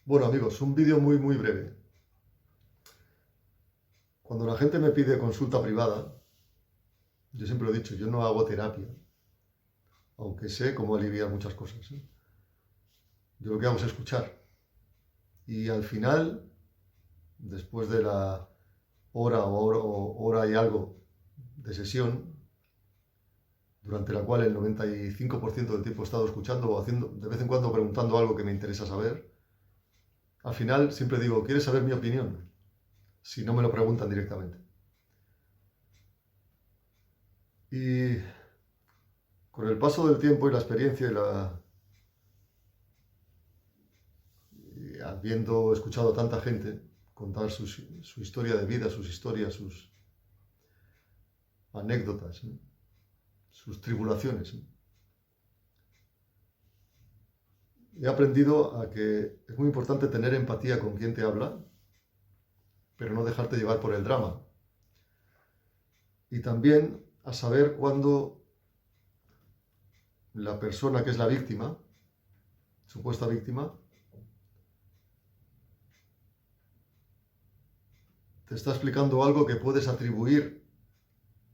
Bueno, amigos, un vídeo muy breve. Cuando la gente me pide consulta privada, yo siempre lo he dicho, yo no hago terapia, aunque sé cómo aliviar muchas cosas, ¿eh? Yo lo que hago es escuchar. Y al final, después de la hora y algo de sesión, durante la cual el 95% del tiempo he estado escuchando o haciendo, de vez en cuando preguntando algo que me interesa saber, al final siempre digo, ¿quieres saber mi opinión? Si no me lo preguntan directamente. Y con el paso del tiempo y la experiencia y habiendo escuchado a tanta gente contar su historia de vida, sus historias, sus anécdotas, ¿no? Sus tribulaciones, ¿no? He aprendido a que es muy importante tener empatía con quien te habla, pero no dejarte llevar por el drama. Y también a saber cuándo la persona que es la víctima, supuesta víctima, te está explicando algo que puedes atribuir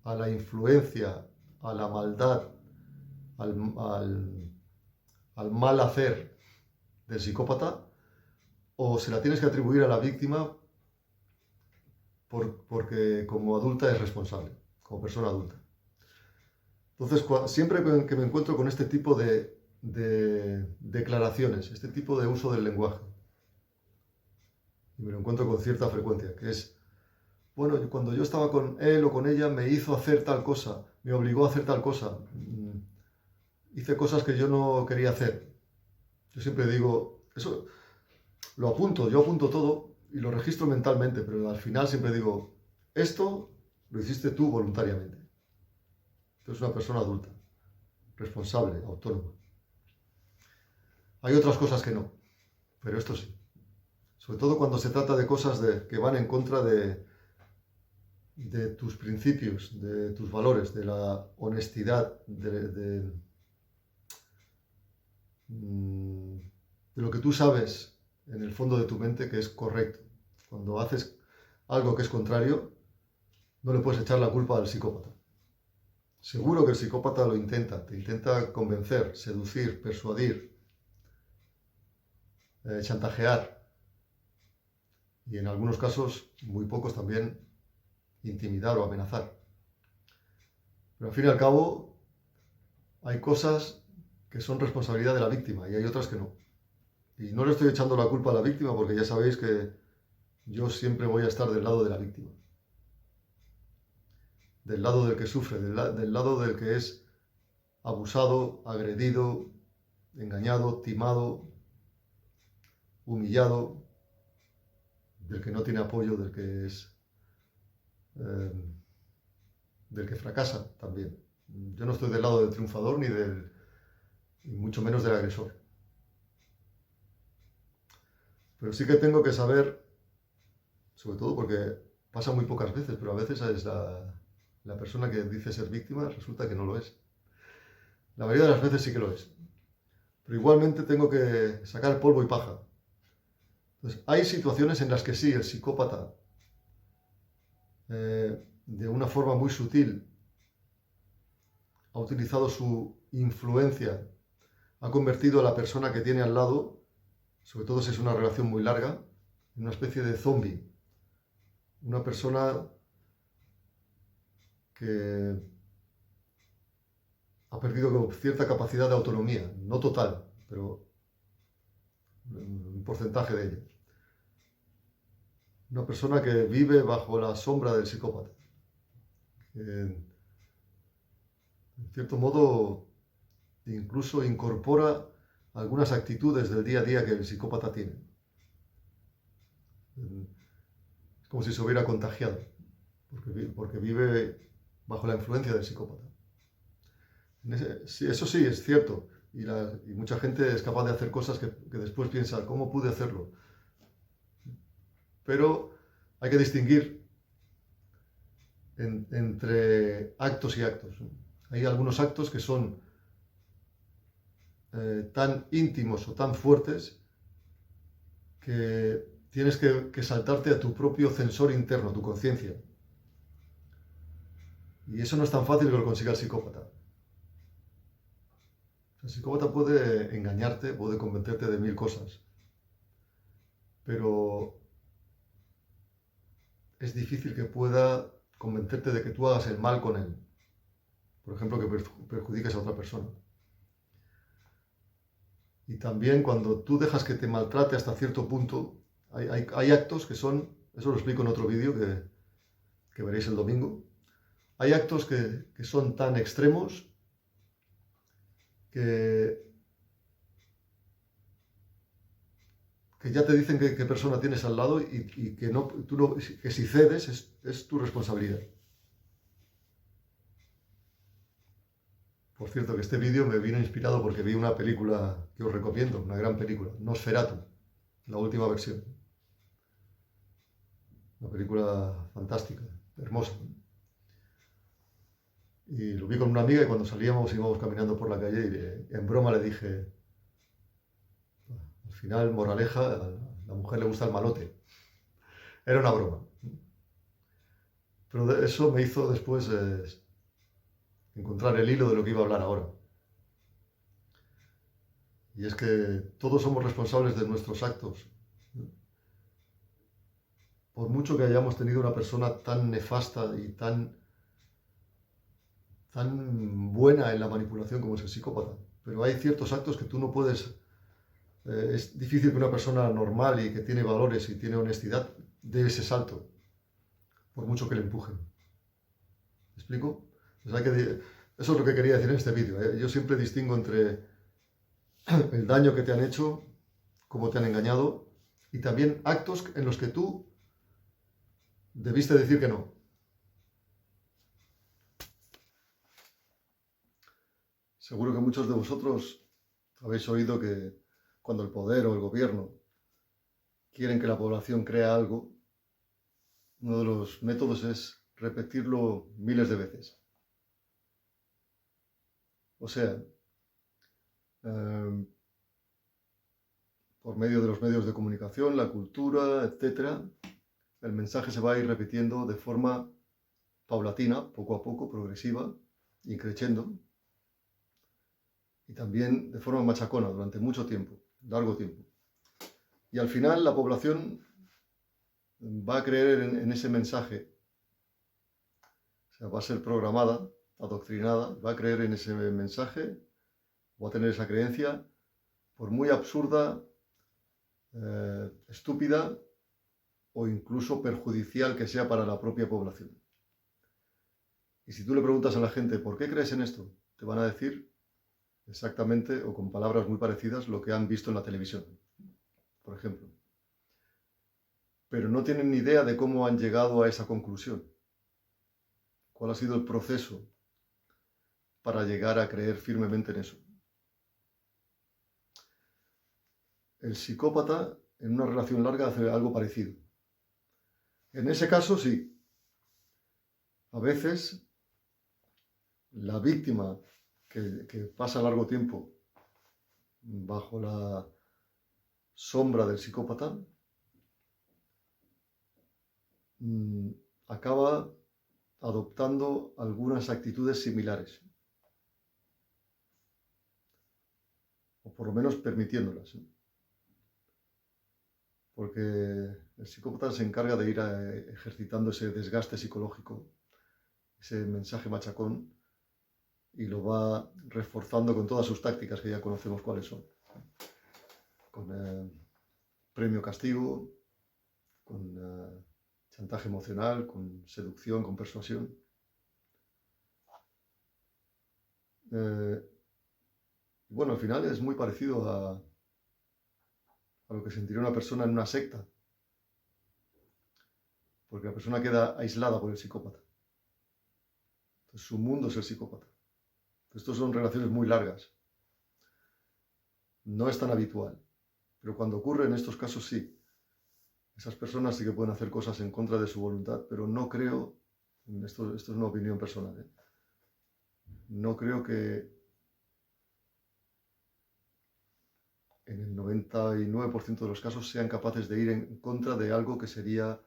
a la influencia, a la maldad, al, al, al mal hacer del psicópata, o se la tienes que atribuir a la víctima porque como adulta es responsable, como persona adulta. Entonces, siempre que me encuentro con este tipo de declaraciones, este tipo de uso del lenguaje, y me lo encuentro con cierta frecuencia, que es, bueno, cuando yo estaba con él o con ella me hizo hacer tal cosa, me obligó a hacer tal cosa, hice cosas que yo no quería hacer. Yo siempre digo, eso yo apunto todo y lo registro mentalmente, pero al final siempre digo, esto lo hiciste tú voluntariamente. Tú eres una persona adulta, responsable, autónoma. Hay otras cosas que no, pero esto sí. Sobre todo cuando se trata de cosas que van en contra de tus principios, de tus valores, de la honestidad, de lo que tú sabes en el fondo de tu mente que es correcto. Cuando haces algo que es contrario, no le puedes echar la culpa al psicópata. Seguro que el psicópata lo intenta, te intenta convencer, seducir, persuadir, chantajear y en algunos casos, muy pocos también, intimidar o amenazar. Pero al fin y al cabo, hay cosas que son responsabilidad de la víctima y hay otras que no. Y no le estoy echando la culpa a la víctima porque ya sabéis que yo siempre voy a estar del lado de la víctima. Del lado del que sufre, del lado del que es abusado, agredido, engañado, timado, humillado, del que no tiene apoyo, eh, del que fracasa también. Yo no estoy del lado del triunfador y mucho menos del agresor. Pero sí que tengo que saber, sobre todo porque pasa muy pocas veces, pero a veces es la persona que dice ser víctima resulta que no lo es. La mayoría de las veces sí que lo es. Pero igualmente tengo que sacar polvo y paja. Entonces, hay situaciones en las que sí, el psicópata, de una forma muy sutil, ha utilizado su influencia, ha convertido a la persona que tiene al lado, sobre todo si es una relación muy larga, en una especie de zombie. Una persona que ha perdido cierta capacidad de autonomía, no total, pero un porcentaje de ella. Una persona que vive bajo la sombra del psicópata. En cierto modo, incluso incorpora algunas actitudes del día a día que el psicópata tiene. Es como si se hubiera contagiado, porque vive bajo la influencia del psicópata. Eso sí, es cierto. Y mucha gente es capaz de hacer cosas que después piensa, ¿cómo pude hacerlo? Pero hay que distinguir entre actos y actos. Hay algunos actos que son tan íntimos o tan fuertes que tienes que saltarte a tu propio censor interno, tu conciencia. Y eso no es tan fácil que lo consiga el psicópata. El psicópata puede engañarte, puede convencerte de mil cosas, pero es difícil que pueda convencerte de que tú hagas el mal con él. Por ejemplo, que perjudiques a otra persona. Y también cuando tú dejas que te maltrate hasta cierto punto, hay actos que son, eso lo explico en otro vídeo que veréis el domingo, hay actos que son tan extremos que ya te dicen qué persona tienes al lado y que, no, tú no, que si cedes es tu responsabilidad. Por cierto, que este vídeo me vino inspirado porque vi una película que os recomiendo, una gran película, Nosferatu, la última versión. Una película fantástica, hermosa. Y lo vi con una amiga y cuando salíamos íbamos caminando por la calle y en broma le dije, al final, moraleja, a la mujer le gusta el malote. Era una broma. Pero eso me hizo después encontrar el hilo de lo que iba a hablar ahora. Y es que todos somos responsables de nuestros actos. Por mucho que hayamos tenido una persona tan nefasta y tan buena en la manipulación como es el psicópata. Pero hay ciertos actos que tú no puedes... es difícil que una persona normal y que tiene valores y tiene honestidad dé ese salto, por mucho que le empujen. ¿Me explico? Pues eso es lo que quería decir en este vídeo. Yo siempre distingo entre el daño que te han hecho, cómo te han engañado, y también actos en los que tú debiste decir que no. Seguro que muchos de vosotros habéis oído que cuando el poder o el gobierno quieren que la población crea algo, uno de los métodos es repetirlo miles de veces. O sea, por medio de los medios de comunicación, la cultura, etc., el mensaje se va a ir repitiendo de forma paulatina, poco a poco, progresiva, y creciendo, y también de forma machacona durante mucho tiempo, largo tiempo. Y al final la población va a creer en ese mensaje, o sea, va a ser programada, adoctrinada, va a creer en ese mensaje, va a tener esa creencia, por muy absurda, estúpida o incluso perjudicial que sea para la propia población. Y si tú le preguntas a la gente, ¿por qué crees en esto?, te van a decir exactamente, o con palabras muy parecidas, lo que han visto en la televisión, por ejemplo. Pero no tienen ni idea de cómo han llegado a esa conclusión. ¿Cuál ha sido el proceso para llegar a creer firmemente en eso? El psicópata, en una relación larga, hace algo parecido. En ese caso, sí. A veces, la víctima que pasa largo tiempo bajo la sombra del psicópata acaba adoptando algunas actitudes similares, o por lo menos permitiéndolas, porque el psicópata se encarga de ir ejercitando ese desgaste psicológico, ese mensaje machacón, y lo va reforzando con todas sus tácticas, que ya conocemos cuáles son. Con premio-castigo, con chantaje emocional, con seducción, con persuasión. Bueno, al final es muy parecido a lo que sentiría una persona en una secta, porque la persona queda aislada por el psicópata. Entonces, su mundo es el psicópata. Estas son relaciones muy largas. No es tan habitual, pero cuando ocurre en estos casos sí. Esas personas sí que pueden hacer cosas en contra de su voluntad, pero no creo, esto es una opinión personal, no creo que en el 99% de los casos sean capaces de ir en contra de algo que sería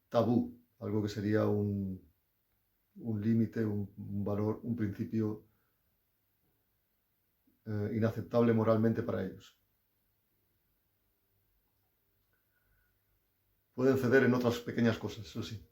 tabú, algo que sería un límite, un valor, un principio inaceptable moralmente para ellos. Pueden ceder en otras pequeñas cosas, eso sí.